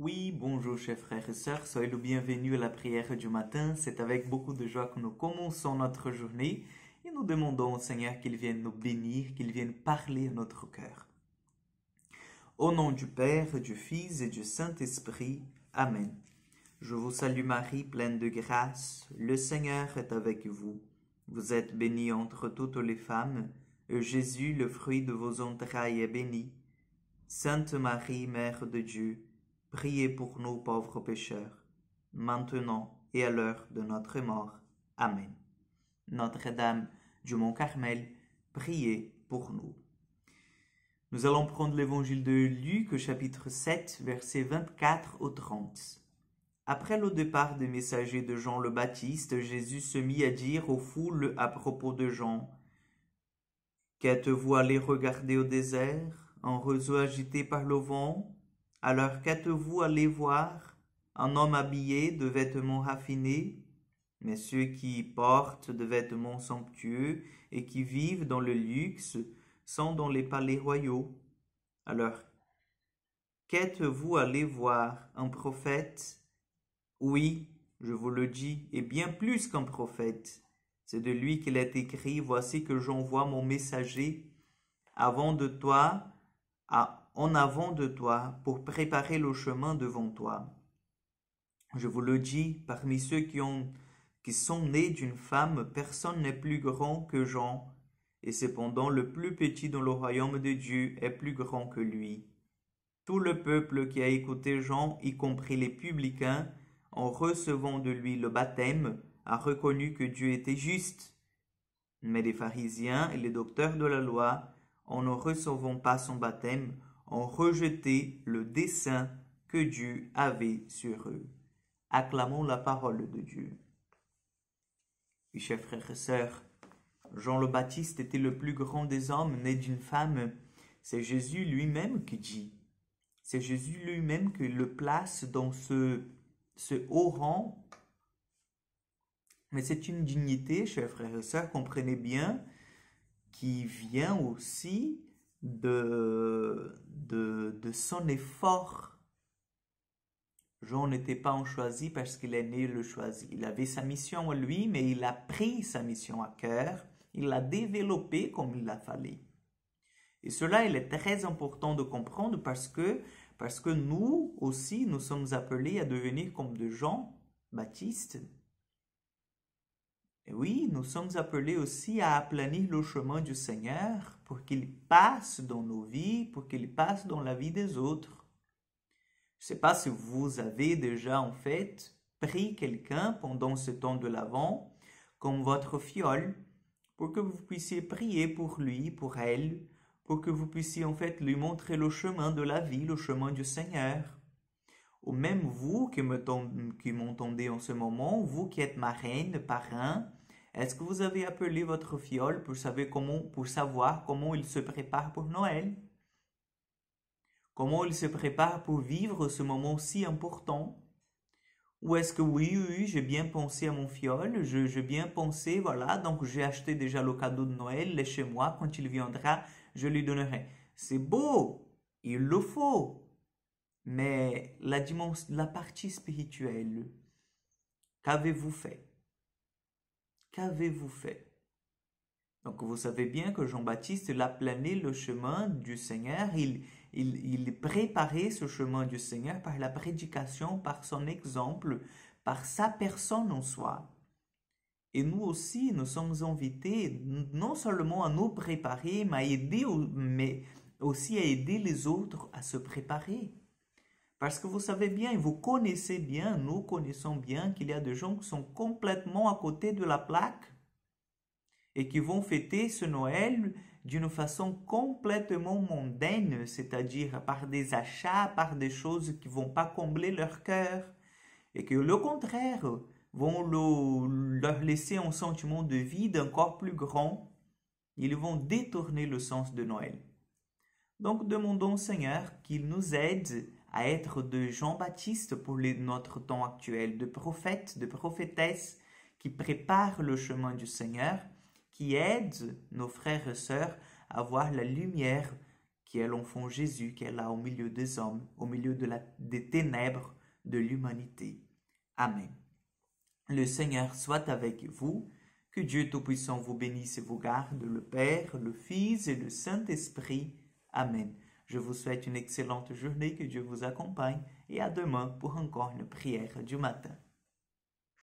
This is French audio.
Oui, bonjour chers frères et sœurs, soyez le bienvenu à la prière du matin. C'est avec beaucoup de joie que nous commençons notre journée et nous demandons au Seigneur qu'il vienne nous bénir, qu'il vienne parler à notre cœur. Au nom du Père, du Fils et du Saint-Esprit, Amen. Je vous salue Marie, pleine de grâce, le Seigneur est avec vous. Vous êtes bénie entre toutes les femmes, et Jésus, le fruit de vos entrailles, est béni. Sainte Marie, Mère de Dieu, priez pour nous pauvres pécheurs, maintenant et à l'heure de notre mort. Amen. Notre-Dame du Mont Carmel, priez pour nous. Nous allons prendre l'évangile de Luc, chapitre 7, versets 24 au 30. Après le départ des messagers de Jean le Baptiste, Jésus se mit à dire aux foules à propos de Jean: Qu'êtes-vous allés regarder au désert, un roseau agité par le vent? Alors qu'êtes-vous allés voir? Un homme habillé de vêtements raffinés? Mais ceux qui portent de vêtements somptueux et qui vivent dans le luxe sont dans les palais royaux. Alors, qu'êtes-vous allés voir? Un prophète? Oui, je vous le dis, et bien plus qu'un prophète. C'est de lui qu'il est écrit: Voici que j'envoie mon messager en avant de toi pour préparer le chemin devant toi. Je vous le dis, parmi ceux qui sont nés d'une femme, personne n'est plus grand que Jean, et cependant le plus petit dans le royaume de Dieu est plus grand que lui. Tout le peuple qui a écouté Jean, y compris les publicains, en recevant de lui le baptême, a reconnu que Dieu était juste. Mais les pharisiens et les docteurs de la loi, en ne recevant pas son baptême, ont rejeté le dessein que Dieu avait sur eux. Acclamons la parole de Dieu. Oui, chers frères et sœurs, Jean le Baptiste était le plus grand des hommes, né d'une femme. C'est Jésus lui-même qui dit. C'est Jésus lui-même qui le place dans ce haut rang. Mais c'est une dignité, chers frères et sœurs, comprenez bien, qui vient aussi de son effort. Jean n'était pas un choisi parce qu'il est né le choisi. Il avait sa mission en lui, mais il a pris sa mission à cœur. Il l'a développée comme il l'a fallu. Et cela, il est très important de comprendre parce que nous aussi, nous sommes appelés à devenir comme de Jean Baptiste. Et oui, nous sommes appelés aussi à aplanir le chemin du Seigneur pour qu'il passe dans nos vies, pour qu'il passe dans la vie des autres. Je ne sais pas si vous avez déjà en fait pris quelqu'un pendant ce temps de l'Avent comme votre fiole pour que vous puissiez prier pour lui, pour elle, pour que vous puissiez en fait lui montrer le chemin de la vie, le chemin du Seigneur. Ou même vous qui m'entendez en ce moment, vous qui êtes marraine, parrain, est-ce que vous avez appelé votre fiole pour savoir comment il se prépare pour Noël? Comment il se prépare pour vivre ce moment si important? Ou est-ce que oui, j'ai bien pensé à mon fiole, j'ai bien pensé, voilà, donc j'ai acheté déjà le cadeau de Noël, il est chez moi, quand il viendra, je lui donnerai. C'est beau, il le faut. Mais la partie spirituelle, qu'avez-vous fait? Qu'avez-vous fait? Donc vous savez bien que Jean-Baptiste, il aplanait le chemin du Seigneur, il préparait ce chemin du Seigneur par la prédication, par son exemple, par sa personne en soi. Et nous aussi, nous sommes invités non seulement à nous préparer, mais aussi à aider les autres à se préparer. Parce que vous savez bien, et vous connaissez bien, nous connaissons bien qu'il y a des gens qui sont complètement à côté de la plaque et qui vont fêter ce Noël d'une façon complètement mondaine, c'est-à-dire par des achats, par des choses qui ne vont pas combler leur cœur et qui, au contraire, vont leur laisser un sentiment de vide encore plus grand. Ils vont détourner le sens de Noël. Donc demandons au Seigneur qu'il nous aide à être de Jean-Baptiste pour notre temps actuel, de prophètes, de prophétesses qui préparent le chemin du Seigneur, qui aident nos frères et sœurs à voir la lumière qui est l'enfant Jésus qui est là au milieu des hommes, au milieu des ténèbres de l'humanité. Amen. Le Seigneur soit avec vous, que Dieu Tout-Puissant vous bénisse et vous garde, le Père, le Fils et le Saint-Esprit. Amen. Je vous souhaite une excellente journée, que Dieu vous accompagne et à demain pour encore une prière du matin.